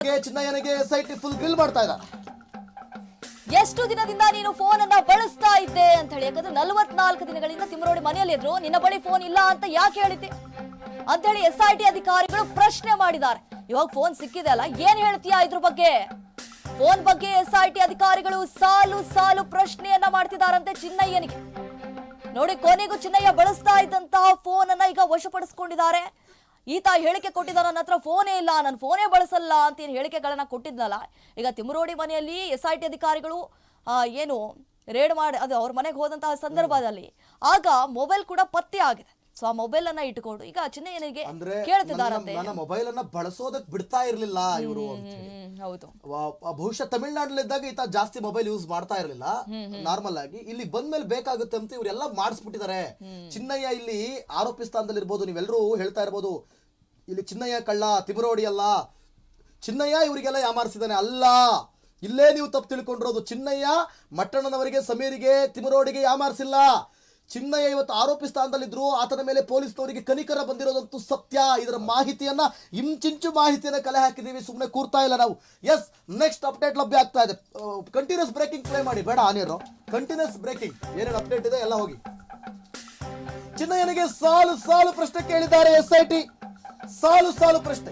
ಚಿನ್ನಯ್ಯನಿಗೆ SIT full grill ಮಾಡ್ತಾ ಇದ್ದಾರೆ. ಎಷ್ಟು ದಿನದಿಂದ ನೀನು ಫೋನ್ ಅನ್ನ ಬಳಸ್ತಾ ಇದ್ದೆ ಅಂತ ಹೇಳಿ, ಯಾಕಂದ್ರೆ 44 ದಿನಗಳಿಂದ ತಿಮ್ಮರೋಡಿ ಮನೆಯಲ್ಲಿ ಇದ್ರು, ನಿನ್ನ ಬಳಿ ಫೋನ್ ಇಲ್ಲ ಅಂತ ಯಾಕೆ ಹೇಳಿದ್ದೆ ಅಂತ ಹೇಳಿ SIT ಅಧಿಕಾರಿಗಳು ಪ್ರಶ್ನೆ ಮಾಡಿದ್ದಾರೆ. ಇವಾಗ ಫೋನ್ ಸಿಕ್ಕಿದೆ ಅಲ್ಲ, ಏನ್ ಹೇಳ್ತೀಯಾ ಇದ್ರ ಬಗ್ಗೆ? ಫೋನ್ ಬಗ್ಗೆ SIT ಅಧಿಕಾರಿಗಳು ಸಾಲು ಪ್ರಶ್ನೆಯನ್ನ ಮಾಡ್ತಿದಾರಂತೆ ಚಿನ್ನಯ್ಯನಿಗೆ. ನೋಡಿ, ಕೊನೆಗೂ ಚಿನ್ನಯ್ಯ ಬಳಸ್ತಾ ಇದ್ದಂತಹ ಫೋನ್ ಅನ್ನ ಈಗ ವಶಪಡಿಸಿಕೊಂಡಿದ್ದಾರೆ. ಈತ ಹೇಳಿಕೆ ಕೊಟ್ಟಿದ್ದಾರ, ನನ್ನ ಹತ್ರ ಫೋನೇ ಇಲ್ಲ, ನಾನು ಫೋನೇ ಬಳಸಲ್ಲ ಅಂತ ಏನು ಹೇಳಿಕೆಗಳನ್ನ ಕೊಟ್ಟಿದ್ನಲ್ಲ, ಈಗ ತಿಮ್ಮರೋಡಿ ಮನೆಯಲ್ಲಿ SIT ಅಧಿಕಾರಿಗಳು ಏನು ರೇಡ್ ಮಾಡಿ ಅದು ಅವ್ರ ಮನೆಗೆ ಹೋದಂತಹ ಸಂದರ್ಭದಲ್ಲಿ ಆಗ ಮೊಬೈಲ್ ಕೂಡ ಪತ್ತೆ ಆಗಿದೆ. ಸೊ ಆ ಮೊಬೈಲ್ ಅನ್ನ ಇಟ್ಕೊಂಡು ಈಗ ಚಿನ್ನಯ್ಯನಿಗೆ ಕೇಳ್ತಿದ್ದಾರಂತೆ. ನನ್ನ ಮೊಬೈಲ್ ಅನ್ನ ಬಳಸೋದಕ್ ಬಿಡ್ತಾ ಇರ್ಲಿಲ್ಲ ಇವರು. ಹೌದು, ಬಹುಶಃ ತಮಿಳ್ನಾಡಲ್ಲಿದ್ದಾಗ ಈತ ಜಾಸ್ತಿ ಮೊಬೈಲ್ ಯೂಸ್ ಮಾಡ್ತಾ ಇರ್ಲಿಲ್ಲ ನಾರ್ಮಲ್ ಆಗಿ. ಇಲ್ಲಿ ಬಂದ್ಮೇಲೆ ಬೇಕಾಗುತ್ತೆ ಅಂತ ಇವರೆಲ್ಲ ಮಾಡಿಸ್ಬಿಟ್ಟಿದ್ದಾರೆ. ಚಿನ್ನಯ್ಯ ಇಲ್ಲಿ ಆರೋಪಿ ಸ್ಥಾನದಲ್ಲಿ ಇರ್ಬೋದು, ನೀವೆಲ್ಲರೂ ಹೇಳ್ತಾ ಇರ್ಬೋದು ಇಲ್ಲಿ ಚಿನ್ನಯ್ಯ ಕಳ್ಳ, ತಿಮ್ಮರೋಡಿ ಅಲ್ಲ, ಚಿನ್ನಯ್ಯ ಇವರಿಗೆಲ್ಲ ಯಾಮಾರಿಸಿದಾನೆ. ಅಲ್ಲ, ಇಲ್ಲೇ ನೀವು ತಪ್ಪು ತಿಳ್ಕೊಂಡಿರೋದು. ಚಿನ್ನಯ್ಯ ಮಟ್ಟಣ್ಣನವರಿಗೆ, ಸಮೀರಿಗೆ, ತಿಮ್ಮರೋಡಿಗೆ ಯಾಮಾರಿಸಿಲ್ಲ. ಚಿನ್ನಯ್ಯ ಇವತ್ತು ಆರೋಪಿ ಸ್ಥಾನದಲ್ಲಿದ್ರು, ಆತನ ಮೇಲೆ ಪೊಲೀಸ್ನವರಿಗೆ ಕನಿಕರ ಬಂದಿರೋದಂತೂ ಸತ್ಯ. ಇದರ ಮಾಹಿತಿಯನ್ನ ಇಂಚಿಂಚು ಮಾಹಿತಿಯನ್ನ ಕಲೆ ಹಾಕಿದೀವಿ, ಸುಮ್ಮನೆ ಕೂರ್ತಾ ಇಲ್ಲ ನಾವು. ಎಸ್, ನೆಕ್ಸ್ಟ್ ಅಪ್ಡೇಟ್ ಲಭ್ಯ ಆಗ್ತಾ ಇದೆ. ಕಂಟಿನ್ಯೂಸ್ ಬ್ರೇಕಿಂಗ್ ಪ್ಲೇ ಮಾಡಿ, ಬೇಡ ಆನಿಯರು, ಕಂಟಿನ್ಯೂಸ್ ಬ್ರೇಕಿಂಗ್ ಏನೇನು ಅಪ್ಡೇಟ್ ಇದೆ ಎಲ್ಲ ಹೋಗಿ. ಚಿನ್ನಯ್ಯನಿಗೆ ಸಾಲು ಪ್ರಶ್ನೆ ಕೇಳಿದ್ದಾರೆ SIT. ಸಾಲು ಪ್ರಶ್ನೆ.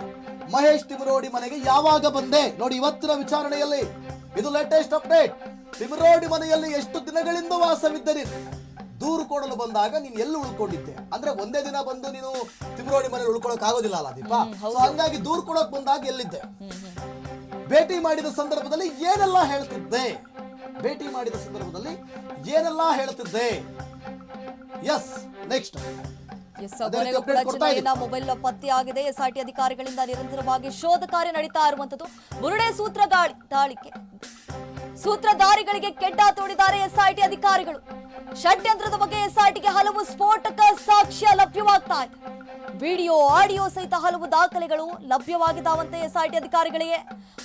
ಮಹೇಶ್ ತಿಮ್ಮರೋಡಿ ಮನೆಗೆ ಯಾವಾಗ ಬಂದೆ? ನೋಡಿ, ಇವತ್ತಿನ ವಿಚಾರಣೆಯಲ್ಲಿ ಇದು ಲೇಟೆಸ್ಟ್ ಅಪ್ಡೇಟ್. ತಿಮ್ಮರೋಡಿ ಮನೆಯಲ್ಲಿ ಎಷ್ಟು ದಿನಗಳಿಂದ ವಾಸವಿದ್ದೆ ನೀನು? ದೂರು ಕೊಡಲು ಬಂದಾಗ ನೀನು ಎಲ್ಲಿ ಉಳ್ಕೊಂಡಿದ್ದೆ? ಅಂದ್ರೆ ಒಂದೇ ದಿನ ಬಂದು ನೀನು ತಿಮ್ಮರೋಡಿ ಮನೇಲಿ ಉಳ್ಕೊಳಕ್ ಆಗೋದಿಲ್ಲ ಅಲ್ಲ ದೀಪ. ಹಂಗಾಗಿ ದೂರು ಕೊಡಕ್ ಬಂದಾಗ ಎಲ್ಲಿದ್ದೆ? ಭೇಟಿ ಮಾಡಿದ ಸಂದರ್ಭದಲ್ಲಿ ಏನೆಲ್ಲ ಹೇಳ್ತಿದ್ದೆ? ಎಸ್, ನೆಕ್ಸ್ಟ್ ಚಿನ್ನಯ್ಯನ ಮೊಬೈಲ್ ಪತ್ತೆ ಆಗಿದೆ. SIT ಅಧಿಕಾರಿಗಳಿಂದ ನಿರಂತರವಾಗಿ ಶೋಧ ಕಾರ್ಯ ನಡೀತಾ ಇರುವಂತದ್ದು. ಬುರುಡೆ ಸೂತ್ರಧಾರಿಗಳಿಗೆ ಕೆಡ್ಡ ತೋಡಿದ್ದಾರೆ SIT ಅಧಿಕಾರಿಗಳು. ಷಡ್ಯಂತ್ರದ ಬಗ್ಗೆ SITಗೆ ಹಲವು ಸ್ಫೋಟಕ ಸಾಕ್ಷ್ಯ ಲಭ್ಯವಾಗ್ತಾ ಇದೆ. ವಿಡಿಯೋ, ಆಡಿಯೋ ಸಹಿತ ಹಲವು ದಾಖಲೆಗಳು ಲಭ್ಯವಾಗಿದ್ದಾವಂತೆ SIT ಅಧಿಕಾರಿಗಳಿಗೆ.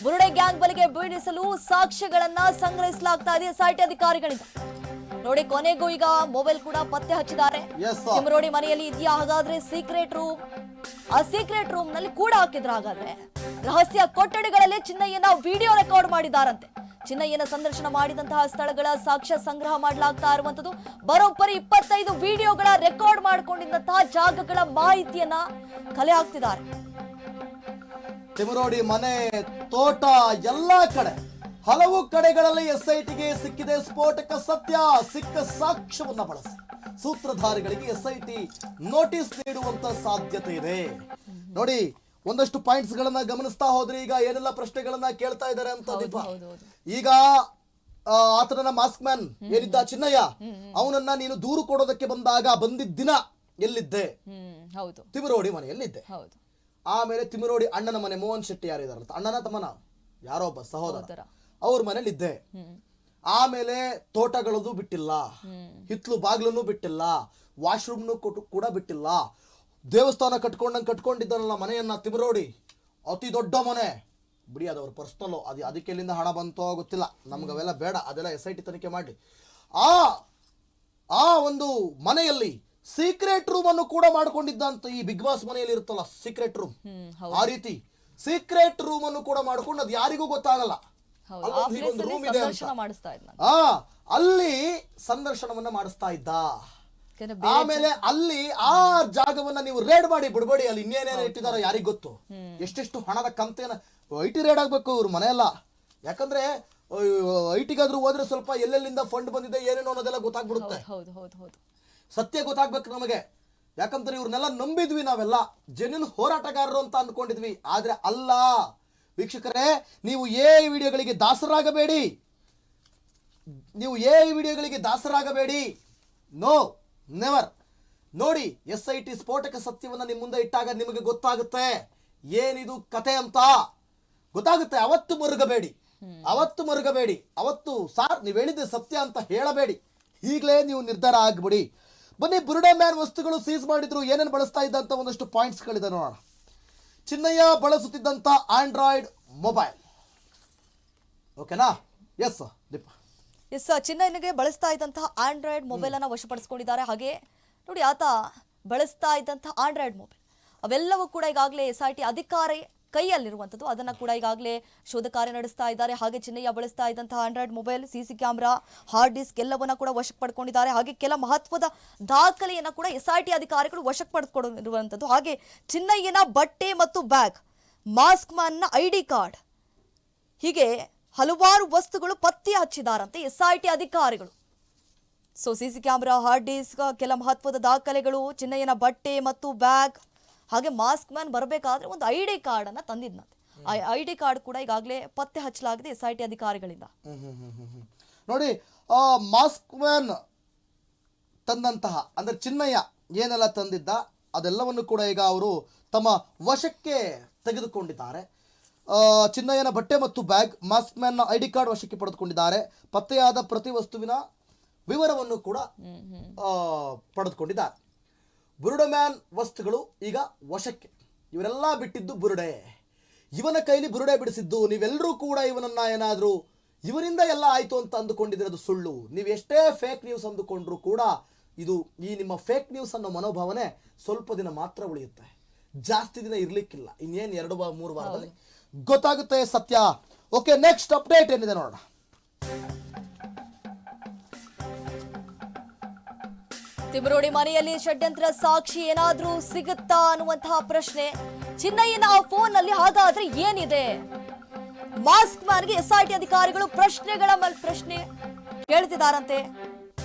ಬುರುಡೆ ಗ್ಯಾಂಗ್ ಬಲಿಗೆ ಬೀಳಿಸಲು ಸಾಕ್ಷ್ಯಗಳನ್ನ ಸಂಗ್ರಹಿಸಲಾಗ್ತಾ ಇದೆ SIT ಅಧಿಕಾರಿಗಳಿಂದ. ನೋಡಿ, ಕೊನೆಗೂ ಈಗ ಮೊಬೈಲ್ ಕೂಡ ಪತ್ತೆ ಹಚ್ಚಿದ್ದಾರೆ. ತಿಮ್ಮರೋಡಿ ಮನೆಯಲ್ಲಿ ಇದೆಯಾ ಹಾಗಾದ್ರೆ ಸೀಕ್ರೆಟ್ ರೂಮ್? ಆ ಸೀಕ್ರೆಟ್ ರೂಮ್ ನಲ್ಲಿ ಕೂಡ ಹಾಕಿದ್ರ ಹಾಗಾದ್ರೆ? ರಹಸ್ಯ ಕೊಠಡಿಗಳಲ್ಲಿ ಚಿನ್ನಯ್ಯನ ವಿಡಿಯೋ ರೆಕಾರ್ಡ್ ಮಾಡಿದಾರಂತೆ. ಚಿನ್ನಯ್ಯನ ಸಂದರ್ಶನ ಮಾಡಿದಂತಹ ಸ್ಥಳಗಳ ಸಾಕ್ಷ್ಯ ಸಂಗ್ರಹ ಮಾಡಲಾಗ್ತಾ ಇರುವಂತದ್ದು. ಬರೋಬ್ಬರಿ 25 ವಿಡಿಯೋಗಳ ರೆಕಾರ್ಡ್ ಮಾಡಿಕೊಂಡಿದ್ದಂತಹ ಜಾಗಗಳ ಮಾಹಿತಿಯನ್ನ ಕಲೆ ಹಾಕ್ತಿದ್ದಾರೆ. ತಿಮ್ಮರೋಡಿ ಮನೆ, ತೋಟ, ಎಲ್ಲಾ ಕಡೆ ಹಲವು ಕಡೆಗಳಲ್ಲಿ SITಗೆ ಸಿಕ್ಕಿದೆ ಸ್ಫೋಟಕ ಸತ್ಯ. ಸಿಕ್ಕ ಸಾಕ್ಷ್ಯವನ್ನ ಬಳಸಿ ಸೂತ್ರಧಾರಿಗಳಿಗೆ SIT ನೋಟಿಸ್ ನೀಡುವಂತ ಸಾಧ್ಯತೆ ಇದೆ. ನೋಡಿ, ಒಂದಷ್ಟು ಪಾಯಿಂಟ್ಸ್ ಗಳನ್ನ ಗಮನಿಸ್ತಾ ಹೋದ್ರೆ ಈಗ ಏನೆಲ್ಲ ಪ್ರಶ್ನೆಗಳನ್ನ ಕೇಳ್ತಾ ಇದ್ದಾರೆ ಅಂತ ದೀಪ. ಈಗ ಆತನ ಮಾಸ್ಕ್ ಮ್ಯಾನ್ ಏನಿದ್ದ ಚಿನ್ನಯ್ಯ, ಅವನನ್ನ ನೀನು ದೂರು ಕೊಡೋದಕ್ಕೆ ಬಂದಿದ್ದ ದಿನ ಎಲ್ಲಿದ್ದೆ? ತಿಮ್ಮರೋಡಿ ಮನೆಯಲ್ಲಿದ್ದೆ. ಆಮೇಲೆ ತಿಮ್ಮರೋಡಿ ಅಣ್ಣನ ಮನೆ, ಮೋಹನ್ ಶೆಟ್ಟಿ ಯಾರಿದಾರಂತ, ಅಣ್ಣನ ತಮ್ಮನ ಯಾರೋ ಒಬ್ಬ ಸಹೋದರ, ಅವ್ರ ಮನೇಲಿದ್ದೆ. ಆಮೇಲೆ ತೋಟಗಳದು ಬಿಟ್ಟಿಲ್ಲ, ಹಿತ್ಲು ಬಾಗ್ಲನ್ನು ಬಿಟ್ಟಿಲ್ಲ, ವಾಶ್ರೂಮ್ನು ಕೂಡ ಬಿಟ್ಟಿಲ್ಲ. ದೇವಸ್ಥಾನ ಕಟ್ಕೊಂಡಿದ್ದಾನಲ್ಲ ಮನೆಯನ್ನ ತಿಮ್ಮರೋಡಿ, ಅತಿ ದೊಡ್ಡ ಮನೆ ಬಿಡಿ, ಅದವ್ರ ಪರ್ಸನಲ್, ಅದಕ್ಕೆ ಎಲ್ಲಿಂದ ಹಣ ಬಂತೋ ಗೊತ್ತಿಲ್ಲ, ನಮ್ಗವೆಲ್ಲ ಬೇಡ, ಅದೆಲ್ಲ SIT ತನಿಖೆ ಮಾಡಿ. ಆ ಒಂದು ಮನೆಯಲ್ಲಿ ಸೀಕ್ರೆಟ್ ರೂಮ್ ಅನ್ನು ಕೂಡ ಮಾಡ್ಕೊಂಡಿದ್ದಂತ. ಈ ಬಿಗ್ ಬಾಸ್ ಮನೆಯಲ್ಲಿ ಇರುತ್ತಲ್ಲ ಸೀಕ್ರೆಟ್ ರೂಮ್, ಆ ರೀತಿ ಸೀಕ್ರೆಟ್ ರೂಮ್ ಅನ್ನು ಕೂಡ ಮಾಡ್ಕೊಂಡು ಅದು ಯಾರಿಗೂ ಗೊತ್ತಾಗಲ್ಲ, ರೂಮ್ ಇದೆ ಅಂತ ಅಲ್ಲಿ ಸಂದರ್ಶನವನ್ನ ಮಾಡಿಸ್ತಾ ಇದ್ದ. ಆಮೇಲೆ ಅಲ್ಲಿ ಆ ಜಾಗವನ್ನ ನೀವು ರೇಡ್ ಮಾಡಿ ಬಿಡ್ಬೇಡಿ, ಅಲ್ಲಿ ಇನ್ನೇನೇನು ಇಟ್ಟಿದಾರೋ ಯಾರಿಗ್ ಗೊತ್ತು, ಎಷ್ಟೆಷ್ಟು ಹಣದ ಕಂತೇನ. IT ರೇಡ್ ಆಗ್ಬೇಕು ಇವ್ರ ಮನೆಯಲ್ಲ, ಯಾಕಂದ್ರೆ ITಗಾದ್ರೂ ಹೋದ್ರೆ ಸ್ವಲ್ಪ ಎಲ್ಲೆಲ್ಲಿಂದ ಫಂಡ್ ಬಂದಿದೆ ಏನೇನೋ ಅನ್ನೋದೆಲ್ಲ ಗೊತ್ತಾಗ್ಬಿಡುತ್ತೆ. ಸತ್ಯ ಗೊತ್ತಾಗ್ಬೇಕು ನಮಗೆ, ಯಾಕಂದ್ರೆ ಇವ್ರನ್ನೆಲ್ಲ ನಂಬಿದ್ವಿ ನಾವೆಲ್ಲ, ಜೆನ್ಯೂನ್ ಹೋರಾಟಗಾರರು ಅಂತ ಅಂದ್ಕೊಂಡಿದ್ವಿ. ಆದ್ರೆ ಅಲ್ಲ ವೀಕ್ಷಕರೇ, ನೀವು ವಿಡಿಯೋಗಳಿಗೆ ದಾಸರಾಗಬೇಡಿ. No, never. ನೋಡಿ, SIT ಸ್ಫೋಟಕ ಸತ್ಯವನ್ನ ನಿಮ್ಮ ಮುಂದೆ ಇಟ್ಟಾಗ ನಿಮಗೆ ಗೊತ್ತಾಗುತ್ತೆ ಏನಿದು ಕತೆ ಅಂತ ಗೊತ್ತಾಗುತ್ತೆ. ಅವತ್ತು ಮರುಗಬೇಡಿ. ಅವತ್ತು ಸಾರ್ ನೀವು ಹೇಳಿದ್ದೆ ಸತ್ಯ ಅಂತ ಹೇಳಬೇಡಿ, ಈಗಲೇ ನೀವು ನಿರ್ಧಾರ ಆಗ್ಬಿಡಿ. ಬನ್ನಿ, ಬುರುಡೆ ಮ್ಯಾನ್ ವಸ್ತುಗಳು ಸೀಸ್ ಮಾಡಿದ್ರು, ಏನೇನು ಬಳಸ್ತಾ ಇದ್ದಂತ ಒಂದಷ್ಟು ಪಾಯಿಂಟ್ಸ್ಗಳಿದೆ ನೋಡೋಣ. ಚಿನ್ನಯ್ಯ ಬಳಸುತ್ತಿದ್ದಂತ ಆಂಡ್ರಾಯ್ಡ್ ಮೊಬೈಲ್, ಓಕೆನಾ? ಎಸ್ ದೀಪ. ಚಿನ್ನಯ್ಯನಿಗೆ ಬಳಸ್ತಾ ಇದ್ದಂತಹ ಆಂಡ್ರಾಯ್ಡ್ ಮೊಬೈಲ್ ಅನ್ನ ವಶಪಡಿಸಿಕೊಂಡಿದ್ದಾರೆ. ಹಾಗೆ ನೋಡಿ, ಆತ ಬಳಸ್ತಾ ಇದ್ದಂತಹ ಆಂಡ್ರಾಯ್ಡ್ ಮೊಬೈಲ್ ಅವೆಲ್ಲವೂ ಕೂಡ ಈಗಾಗಲೇ SIT ಕೈಯಲ್ಲಿರುವಂಥದ್ದು. ಅದನ್ನ ಕೂಡ ಈಗಾಗಲೇ ಶೋಧ ಕಾರ್ಯ ನಡೆಸ್ತಾ ಇದ್ದಾರೆ. ಹಾಗೆ ಚಿನ್ನಯ್ಯ ಬಳಸ್ತಾ ಇದ್ದಂತಹ Android mobile, CC camera, hard disk ಎಲ್ಲವನ್ನ ಕೂಡ ವಶಕ್ಕೆ ಪಡ್ಕೊಂಡಿದ್ದಾರೆ. ಹಾಗೆ ಕೆಲ ಮಹತ್ವದ ದಾಖಲೆಯನ್ನ ಕೂಡ SIT ಅಧಿಕಾರಿಗಳು ವಶಕ್ಕೆ ಪಡೆದುಕೊಂಡಿರುವಂಥದ್ದು. ಹಾಗೆ ಚಿನ್ನಯ್ಯನ ಬಟ್ಟೆ ಮತ್ತು ಬ್ಯಾಗ್, ಮಾಸ್ಕ್ ಮ್ಯಾನ್ನ ID ಕಾರ್ಡ್, ಹೀಗೆ ಹಲವಾರು ವಸ್ತುಗಳು ಪತ್ತೆ ಹಚ್ಚಿದಾರಂತೆ SIT ಅಧಿಕಾರಿಗಳು. So CC camera, hard disk, ಕೆಲ ಮಹತ್ವದ ದಾಖಲೆಗಳು, ಚಿನ್ನಯ್ಯನ ಬಟ್ಟೆ ಮತ್ತು ಬ್ಯಾಗ್, ಹಾಗೆ ಮಾಸ್ಕ್ ಮ್ಯಾನ್ ಬರಬೇಕಾದ್ರೆ ಒಂದು ID ಕಾರ್ಡ್ ಅನ್ನ ತಂದಿದ್ನಂತೆ. ಆ ID ಕಾರ್ಡ್ ಕೂಡ ಈಗಾಗಲೇ ಪತ್ತೆ ಹಚ್ಚಲಾಗಿದೆ SIT ಅಧಿಕಾರಿಗಳಿಂದ. ನೋಡಿ, ಮಾಸ್ಕ್ ಮ್ಯಾನ್ ತಂದಂತಹ ಅಂದ್ರೆ ಚಿನ್ನಯ್ಯ ಏನೆಲ್ಲ ತಂದಿದ್ದ ಅದೆಲ್ಲವನ್ನು ಕೂಡ ಈಗ ಅವರು ತಮ್ಮ ವಶಕ್ಕೆ ತೆಗೆದುಕೊಂಡಿದ್ದಾರೆ. ಚಿನ್ನಯ್ಯನ ಬಟ್ಟೆ ಮತ್ತು ಬ್ಯಾಗ್, ಮಾಸ್ಕ್ ಮ್ಯಾನ್ನ ID ಕಾರ್ಡ್ ವಶಕ್ಕೆ ಪಡೆದುಕೊಂಡಿದ್ದಾರೆ. ಪತ್ತೆಯಾದ ಪ್ರತಿ ವಸ್ತುವಿನ ವಿವರವನ್ನು ಕೂಡ ಪಡೆದುಕೊಂಡಿದ್ದಾರೆ. ಬುರುಡೆ ಮ್ಯಾನ್ ವಸ್ತುಗಳು ಈಗ ವಶಕ್ಕೆ. ಇವರೆಲ್ಲ ಬಿಟ್ಟಿದ್ದು ಬುರುಡೆ, ಇವನ ಕೈಲಿ ಬುರುಡೆ ಬಿಡಿಸಿದ್ದು. ನೀವೆಲ್ಲರೂ ಕೂಡ ಇವನನ್ನ ಏನಾದರೂ ಇವರಿಂದ ಎಲ್ಲ ಆಯ್ತು ಅಂತ ಅಂದುಕೊಂಡಿರೋದು ಸುಳ್ಳು. ನೀವು ಎಷ್ಟೇ ಫೇಕ್ ನ್ಯೂಸ್ ಅಂದುಕೊಂಡ್ರು ಕೂಡ ಇದು ಈ ನಿಮ್ಮ ಫೇಕ್ ನ್ಯೂಸ್ ಅನ್ನೋ ಮನೋಭಾವನೆ ಸ್ವಲ್ಪ ದಿನ ಮಾತ್ರ ಉಳಿಯುತ್ತೆ, ಜಾಸ್ತಿ ದಿನ ಇರ್ಲಿಕ್ಕಿಲ್ಲ. ಇನ್ನೇನು 2-3 ವಾರದಲ್ಲಿ ಗೊತ್ತಾಗುತ್ತೆ ಸತ್ಯ. ಓಕೆ, ನೆಕ್ಸ್ಟ್ ಅಪ್ಡೇಟ್ ಏನಿದೆ ನೋಡೋಣ. ತಿಮರೋಡಿ ಮನೆಯಲ್ಲಿ ಷಡ್ಯಂತ್ರ ಸಾಕ್ಷಿ ಏನಾದ್ರೂ ಸಿಗುತ್ತಾ ಅನ್ನುವಂತಹ ಪ್ರಶ್ನೆ. ಚಿನ್ನಯ್ಯನ ಫೋನ್ ನಲ್ಲಿ ಹಾಗಾದ್ರೆ ಏನಿದೆ? ಮಾಸ್ಕ್ ಮ್ಯಾನ್ಗೆ SIT ಅಧಿಕಾರಿಗಳು ಪ್ರಶ್ನೆಗಳ ಮೇಲೆ ಪ್ರಶ್ನೆ ಕೇಳ್ತಿದಾರಂತೆ.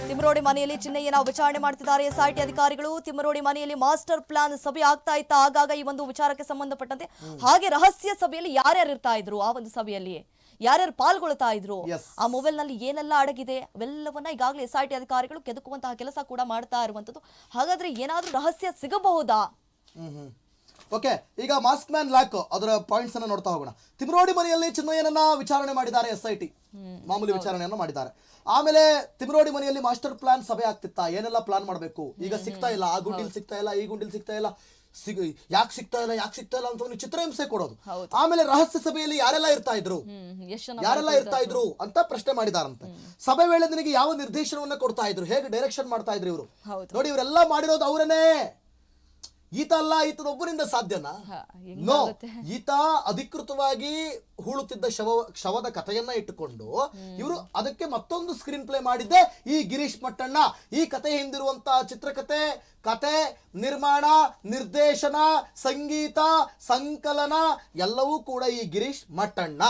ತಿಮರೋಡಿ ಮನೆಯಲ್ಲಿ ಚಿನ್ನಯ್ಯನ ವಿಚಾರಣೆ ಮಾಡ್ತಿದ್ದಾರೆ SIT ಅಧಿಕಾರಿಗಳು. ತಿಮರೋಡಿ ಮನೆಯಲ್ಲಿ ಮಾಸ್ಟರ್ ಪ್ಲಾನ್ ಸಭೆ ಆಗ್ತಾ ಇತ್ತಾ ಆಗಾಗ ಈ ಒಂದು ವಿಚಾರಕ್ಕೆ ಸಂಬಂಧಪಟ್ಟಂತೆ? ಹಾಗೆ ರಹಸ್ಯ ಸಭೆಯಲ್ಲಿ ಯಾರ್ಯಾರು ಇರ್ತಾ ಇದ್ರು, ಆ ಒಂದು ಸಭೆಯಲ್ಲಿ ಯಾರ್ಯಾರು ಪಾಲ್ಗೊಳ್ತಾ ಇದ್ರು, ಆ ಮೊಬೈಲ್ ನಲ್ಲಿ ಏನೆಲ್ಲ ಅಡಗಿದೆ ಅವೆಲ್ಲವನ್ನ ಈಗಾಗಲೇ SIT ಅಧಿಕಾರಿಗಳು ಕೆದಕುವಂತಹ ಕೆಲಸ ಕೂಡ ಮಾಡ್ತಾ ಇರುವಂತದ್ದು. ಹಾಗಾದ್ರೆ ಏನಾದ್ರೂ ರಹಸ್ಯ ಸಿಗಬಹುದಾ? ಓಕೆ, ಈಗ ಮಾಸ್ಕ್ ಮ್ಯಾನ್ ಲಾಕ್ ಅದರ ಪಾಯಿಂಟ್ಸ್ ಅನ್ನ ನೋಡ್ತಾ ಹೋಗೋಣ. ತಿಮರೋಡಿ ಮನೆಯಲ್ಲಿ ಚಿನ್ನಯ್ಯನನ್ನ ವಿಚಾರಣೆ ಮಾಡಿದ್ದಾರೆ SIT, ಮಾಮೂಲಿ ವಿಚಾರಣೆಯನ್ನ ಮಾಡಿದ್ದಾರೆ. ಆಮೇಲೆ ತಿಮರೋಡಿ ಮನೆಯಲ್ಲಿ ಮಾಸ್ಟರ್ ಪ್ಲಾನ್ ಸಭೆ ಆಗ್ತಿತ್ತಾ, ಏನೆಲ್ಲ ಪ್ಲಾನ್ ಮಾಡಬೇಕು, ಈಗ ಸಿಗ್ತಾ ಇಲ್ಲ, ಆ ಗುಂಡಿಲ್ ಸಿಗ್ತಾ ಇಲ್ಲ, ಈ ಗುಂಡಿಲ್ ಸಿಗ್ತಾ ಇಲ್ಲ, ಯಾಕೆ ಸಿಗ್ತಾ ಇಲ್ಲ ಅಂತ ಒಂದು ಚಿತ್ರಹಿಂಸೆ ಕೊಡೋದು. ಆಮೇಲೆ ರಹಸ್ಯ ಸಭೆಯಲ್ಲಿ ಯಾರೆಲ್ಲ ಇರ್ತಾ ಇದ್ರು ಅಂತ ಪ್ರಶ್ನೆ ಮಾಡಿದಾರಂತೆ. ಸಭೆ ವೇಳೆ ನಿನಗೆ ಯಾವ ನಿರ್ದೇಶನವನ್ನ ಕೊಡ್ತಾ ಇದ್ರು, ಹೇಗೆ ಡೈರೆಕ್ಷನ್ ಮಾಡ್ತಾ ಇದ್ರು ಇವರು? ನೋಡಿ, ಇವರೆಲ್ಲ ಮಾಡಿರೋದು ಅವರನ್ನೇ. ಈತ ಅಲ್ಲ, ಈತನೊಬ್ಬರಿಂದ ಸಾಧ್ಯನಾ? ನೋ, ಈತ ಅಧಿಕೃತವಾಗಿ ಹೂಳುತ್ತಿದ್ದ ಶವದ ಕಥೆಯನ್ನ ಇಟ್ಟುಕೊಂಡು ಇವರು ಅದಕ್ಕೆ ಮತ್ತೊಂದು ಸ್ಕ್ರೀನ್ ಪ್ಲೇ ಮಾಡಿದ್ದೆ ಈ ಗಿರೀಶ್ ಮಟ್ಟಣ್ಣ. ಈ ಕಥೆ ಹಿಂದಿರುವಂತಹ ಚಿತ್ರಕಥೆ, ಕತೆ, ನಿರ್ಮಾಣ, ನಿರ್ದೇಶನ, ಸಂಗೀತ, ಸಂಕಲನ ಎಲ್ಲವೂ ಕೂಡ ಈ ಗಿರೀಶ್ ಮಟ್ಟಣ್ಣ.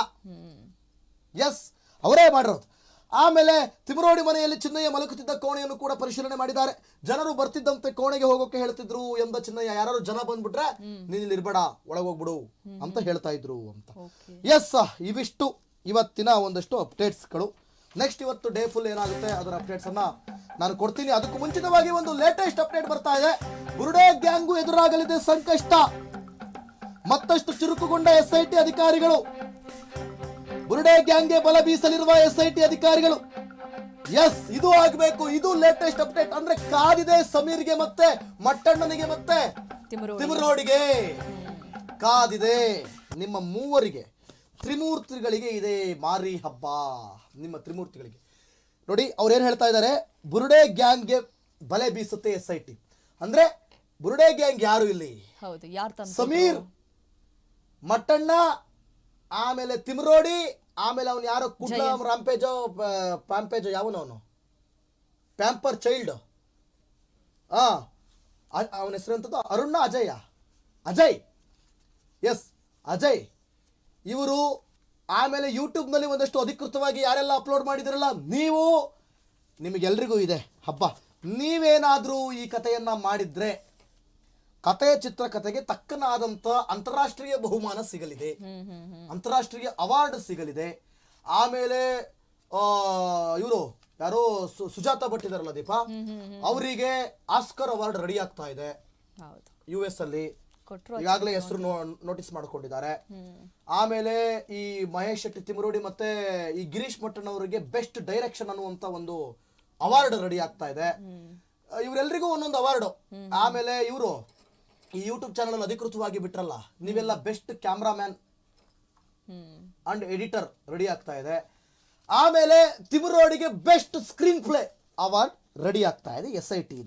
ಎಸ್, ಅವರೇ ಮಾಡಿರೋದು. ಆಮೇಲೆ ತಿಮರೋಡಿ ಮನೆಯಲ್ಲಿ ಚಿನ್ನಯ್ಯ ಮಲಗುತ್ತಿದ್ದ ಕೋಣೆಯನ್ನು ಕೂಡ ಪರಿಶೀಲನೆ ಮಾಡಿದ್ದಾರೆ. ಜನರು ಬರ್ತಿದ್ದಂತೆ ಕೋಣೆಗೆ ಹೋಗೋಕೆ ಹೇಳ್ತಿದ್ರು ಎಂದ ಚಿನ್ನಯ್ಯ, ಯಾರು ಜನ ಬಂದ್ಬಿಟ್ರೆ ನೀನ್ ಇಲ್ಲಿ ಇರ್ಬೇಡ, ಒಳಗೋಗ್ಬಿಡು ಅಂತ ಹೇಳ್ತಾ ಇದ್ರು ಅಂತ. ಎಸ್, ಇವಿಷ್ಟು ಇವತ್ತಿನ ಒಂದಷ್ಟು ಅಪ್ಡೇಟ್ಸ್ಗಳು. ನೆಕ್ಸ್ಟ್ ಇವತ್ತು ಡೇ ಫುಲ್ ಏನಾಗುತ್ತೆ ಅದರ ಅಪ್ಡೇಟ್ಸ್ ಅನ್ನ ನಾನು ಕೊಡ್ತೀನಿ. ಅದಕ್ಕೂ ಮುಂಚಿತವಾಗಿ ಒಂದು ಲೇಟೆಸ್ಟ್ ಅಪ್ಡೇಟ್ ಬರ್ತಾ ಇದೆ. ಬುರುಡೆ ಗ್ಯಾಂಗು ಎದುರಾಗಲಿದೆ ಸಂಕಷ್ಟ. ಮತ್ತಷ್ಟು ಚುರುಕುಗೊಂಡ SIT ಅಧಿಕಾರಿಗಳು. ಬುರುಡೆ ಗ್ಯಾಂಗ್ಗೆ ಬಲ ಬೀಸಲಿರುವ SIT ಅಧಿಕಾರಿಗಳು. ಎಸ್, ಇದು ಆಗಬೇಕು. ಇದು ಲೇಟೆಸ್ಟ್ ಅಪ್ಡೇಟ್. ಅಂದ್ರೆ ಕಾದಿದೆ ಸಮೀರ್ಗೆ ಮತ್ತೆ ಮಟ್ಟಣ್ಣನಿಗೆ ಮತ್ತೆ ತಿಮರೋಡಿಗೆ ಕಾದಿದೆ. ನಿಮ್ಮ ಮೂವರಿಗೆ ತ್ರಿಮೂರ್ತಿಗಳಿಗೆ ಇದೆ ಮಾರಿ ಹಬ್ಬ. ನಿಮ್ಮ ತ್ರಿಮೂರ್ತಿಗಳಿಗೆ ನೋಡಿ, ಅವ್ರು ಏನ್ ಹೇಳ್ತಾ ಇದ್ದಾರೆ, ಬುರುಡೆ ಗ್ಯಾಂಗ್ಗೆ ಬಲೆ ಬೀಸುತ್ತೆ SIT. ಅಂದ್ರೆ ಬುರುಡೆ ಗ್ಯಾಂಗ್ ಯಾರು ಇಲ್ಲಿ? ಸಮೀರ್, ಮಟ್ಟಣ್ಣ, ಆಮೇಲೆ ತಿಮರೋಡಿ, ಆಮೇಲೆ ಅವನು ಯಾರೋ ಕುಡ್ಲಾಮ್ ಪ್ಯಾಂಪೇಜೋ ಯಾವನವನು ಪ್ಯಾಂಪರ್ ಚೈಲ್ಡ್, ಅವನ ಹೆಸರು ಅಂತದ್ದು ಅರುಣ, ಅಜಯ್. ಎಸ್, ಅಜಯ್ ಇವರು. ಆಮೇಲೆ ಯೂಟ್ಯೂಬ್ ನಲ್ಲಿ ಒಂದಷ್ಟು ಅಧಿಕೃತವಾಗಿ ಯಾರೆಲ್ಲ ಅಪ್ಲೋಡ್ ಮಾಡಿದಿರಲ್ಲ ನೀವು, ನಿಮಗೆಲ್ರಿಗೂ ಇದೆ ಹಬ್ಬ. ನೀವೇನಾದ್ರೂ ಈ ಕಥೆಯನ್ನ ಮಾಡಿದ್ರೆ ಕತೆ, ಚಿತ್ರಕಥೆಗೆ ತಕ್ಕನಾದಂತ ಅಂತಾರಾಷ್ಟ್ರೀಯ ಬಹುಮಾನ ಸಿಗಲಿದೆ, ಅಂತಾರಾಷ್ಟ್ರೀಯ ಅವಾರ್ಡ್ ಸಿಗಲಿದೆ. ಆಮೇಲೆ ಇವರು ಯಾರೋ ಸುಜಾತ ಭಟ್ ಇದಾರಲ್ಲ ದೀಪ, ಅವರಿಗೆ ಆಸ್ಕರ್ ಅವಾರ್ಡ್ ರೆಡಿ ಆಗ್ತಾ ಇದೆ US ಅಲ್ಲಿ. ಈಗಾಗಲೇ ಹೆಸರು ನೋಟಿಸ್ ಮಾಡ್ಕೊಂಡಿದ್ದಾರೆ. ಆಮೇಲೆ ಈ ಮಹೇಶ್ ಶೆಟ್ಟಿ, ತಿಮರೋಡಿ ಮತ್ತೆ ಈ ಗಿರೀಶ್ ಮಟ್ಟಣ್ಣ ಅವರಿಗೆ ಬೆಸ್ಟ್ ಡೈರೆಕ್ಷನ್ ಅನ್ನುವಂತ ಒಂದು ಅವಾರ್ಡ್ ರೆಡಿ ಆಗ್ತಾ ಇದೆ. ಇವರೆಲ್ಲರಿಗೂ ಒಂದೊಂದು ಅವಾರ್ಡ್. ಆಮೇಲೆ ಇವರು ಈ ಯೂಟ್ಯೂಬ್ ಚಾನಲ್ ಅಧಿಕೃತವಾಗಿ ಬಿಟ್ರಲ್ಲ, ನೀವೆಲ್ಲ best cameraman and editor ready ಆಗ್ತಾ ಇದೆ. ಆಮೇಲೆ ತಿಮರೋಡಿಗೆ best screenplay award ready ಆಗ್ತಾ ಇದೆ SIT ಇಂದ.